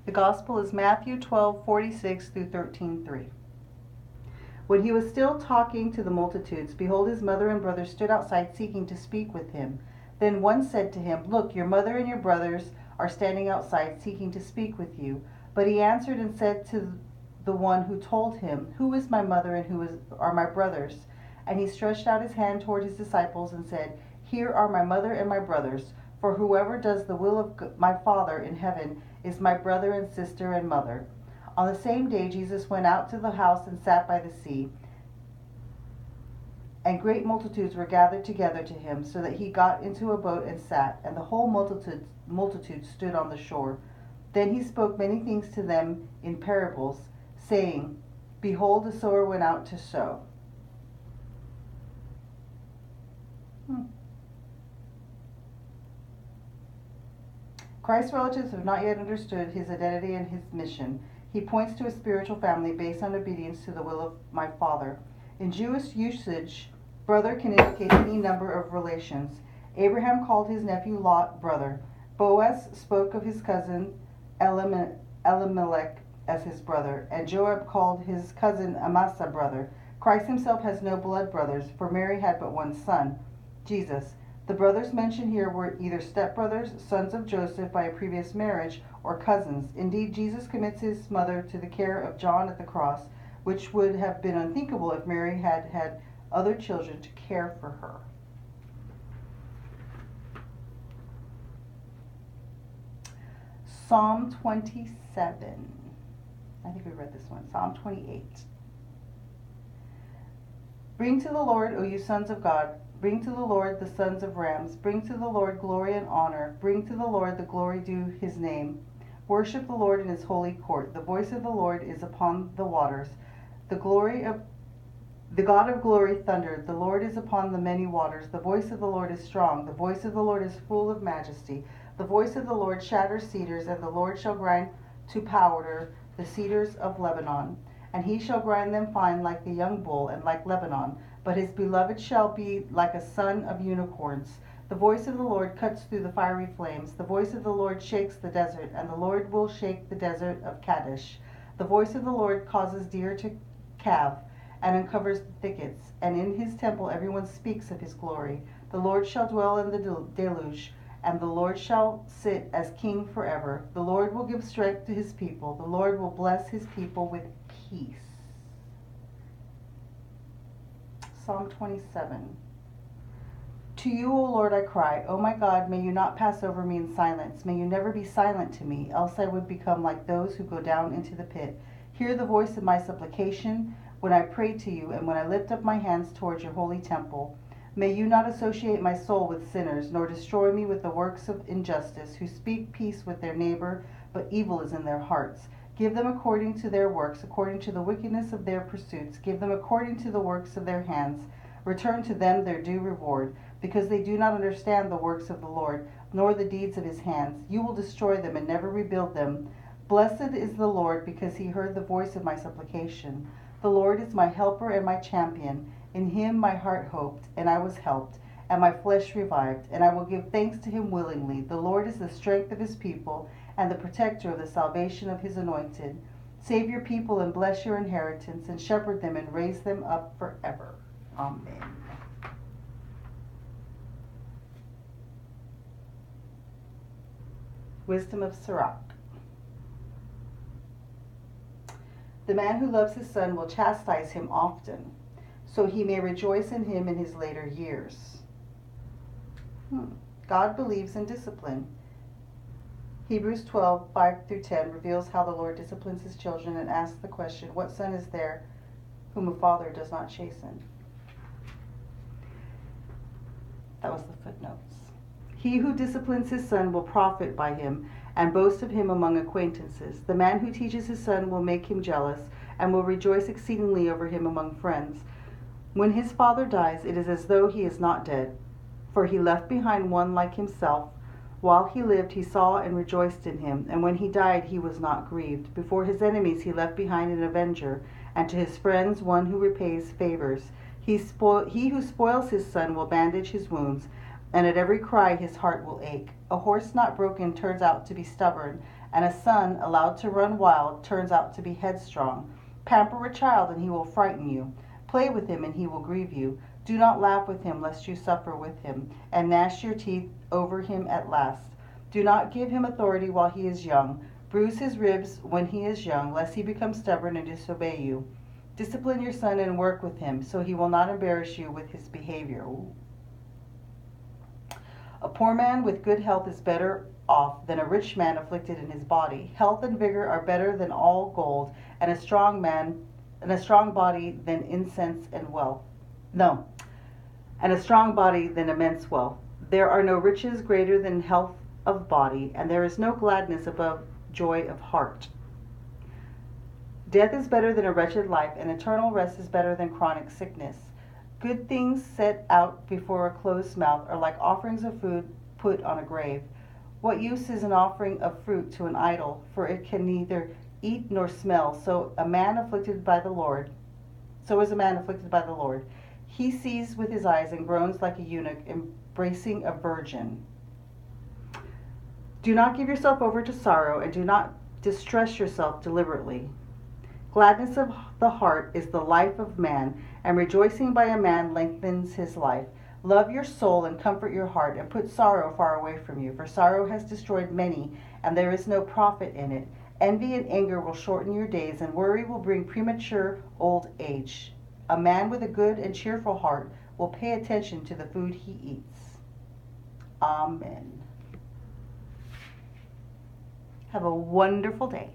The Gospel is Matthew 12:46 through 13:3. When he was still talking to the multitudes, behold, his mother and brothers stood outside seeking to speak with him. Then one said to him, Look, your mother and your brothers are standing outside seeking to speak with you. But he answered and said to the one who told him, Who is my mother and are my brothers? And he stretched out his hand toward his disciples and said, Here are my mother and my brothers. For whoever does the will of my Father in heaven is my brother and sister and mother. On the same day Jesus went out to the house and sat by the sea, and great multitudes were gathered together to him, so that he got into a boat and sat, and the whole multitude stood on the shore. Then he spoke many things to them in parables, saying, Behold, the sower went out to sow. Christ's relatives have not yet understood his identity and his mission. He points to a spiritual family based on obedience to the will of my Father. In Jewish usage, brother can indicate any number of relations. Abraham called his nephew Lot brother. Boaz spoke of his cousin Elimelech as his brother, and Joab called his cousin Amasa brother. Christ himself has no blood brothers, for Mary had but one son, Jesus. The brothers mentioned here were either stepbrothers, sons of Joseph by a previous marriage, or cousins. Indeed, Jesus commits his mother to the care of John at the cross, which would have been unthinkable if Mary had had other children to care for her. Psalm 27. I think we read this one. Psalm 28. Bring to the Lord, O you sons of God. Bring to the Lord the sons of rams. Bring to the Lord glory and honor. Bring to the Lord the glory due his name. Worship the Lord in his holy court. The voice of the Lord is upon the waters. The God of glory thundered. The Lord is upon the many waters. The voice of the Lord is strong. The voice of the Lord is full of majesty. The voice of the Lord shatters cedars, and the Lord shall grind to powder the cedars of Lebanon. And he shall grind them fine like the young bull and like Lebanon. But his beloved shall be like a son of unicorns. The voice of the Lord cuts through the fiery flames. The voice of the Lord shakes the desert, and the Lord will shake the desert of Kadesh. The voice of the Lord causes deer to calve, and uncovers the thickets. And in his temple everyone speaks of his glory. The Lord shall dwell in the deluge, and the Lord shall sit as king forever. The Lord will give strength to his people. The Lord will bless his people with peace. Psalm 27. To you, O Lord, I cry. O my God, may you not pass over me in silence. May you never be silent to me, else I would become like those who go down into the pit. Hear the voice of my supplication when I pray to you, and when I lift up my hands towards your holy temple. May you not associate my soul with sinners, nor destroy me with the works of injustice, who speak peace with their neighbor, but evil is in their hearts. Give them according to their works, according to the wickedness of their pursuits. Give them according to the works of their hands. Return to them their due reward, because they do not understand the works of the Lord, nor the deeds of his hands. You will destroy them and never rebuild them. Blessed is the Lord, because he heard the voice of my supplication. The Lord is my helper and my champion. In him my heart hoped, and I was helped, and my flesh revived, and I will give thanks to him willingly. The Lord is the strength of his people, and the protector of the salvation of his anointed. Save your people and bless your inheritance, and shepherd them and raise them up forever. Amen. Wisdom of Sirach. The man who loves his son will chastise him often, so he may rejoice in him in his later years. God believes in discipline. Hebrews 12:5-10 reveals how the Lord disciplines his children and asks the question, what son is there whom a father does not chasten? That was the footnotes. He who disciplines his son will profit by him and boast of him among acquaintances. The man who teaches his son will make him jealous and will rejoice exceedingly over him among friends. When his father dies, it is as though he is not dead, for he left behind one like himself. While he lived, he saw and rejoiced in him, and when he died, he was not grieved. Before his enemies, he left behind an avenger, and to his friends one who repays favors. He who spoils his son will bandage his wounds, and at every cry his heart will ache. A horse not broken turns out to be stubborn, and a son allowed to run wild turns out to be headstrong. Pamper a child, and he will frighten you. Play with him, and he will grieve you. Do not laugh with him, lest you suffer with him, and gnash your teeth over him at last. Do not give him authority while he is young. Bruise his ribs when he is young, lest he become stubborn and disobey you. Discipline your son and work with him, so he will not embarrass you with his behavior. Ooh. A poor man with good health is better off than a rich man afflicted in his body. Health and vigor are better than all gold, and a strong body than incense and wealth. No, and a strong body than immense wealth. There are no riches greater than health of body, and there is no gladness above joy of heart. Death is better than a wretched life, and eternal rest is better than chronic sickness. Good things set out before a closed mouth are like offerings of food put on a grave. What use is an offering of fruit to an idol, for it can neither eat nor smell? So is a man afflicted by the Lord. He sees with his eyes and groans like a eunuch embracing a virgin. Do not give yourself over to sorrow, and do not distress yourself deliberately. Gladness of the heart is the life of man, and rejoicing by a man lengthens his life. Love your soul and comfort your heart, and put sorrow far away from you, for sorrow has destroyed many, and there is no profit in it. Envy and anger will shorten your days, and worry will bring premature old age. A man with a good and cheerful heart will pay attention to the food he eats. Amen. Have a wonderful day.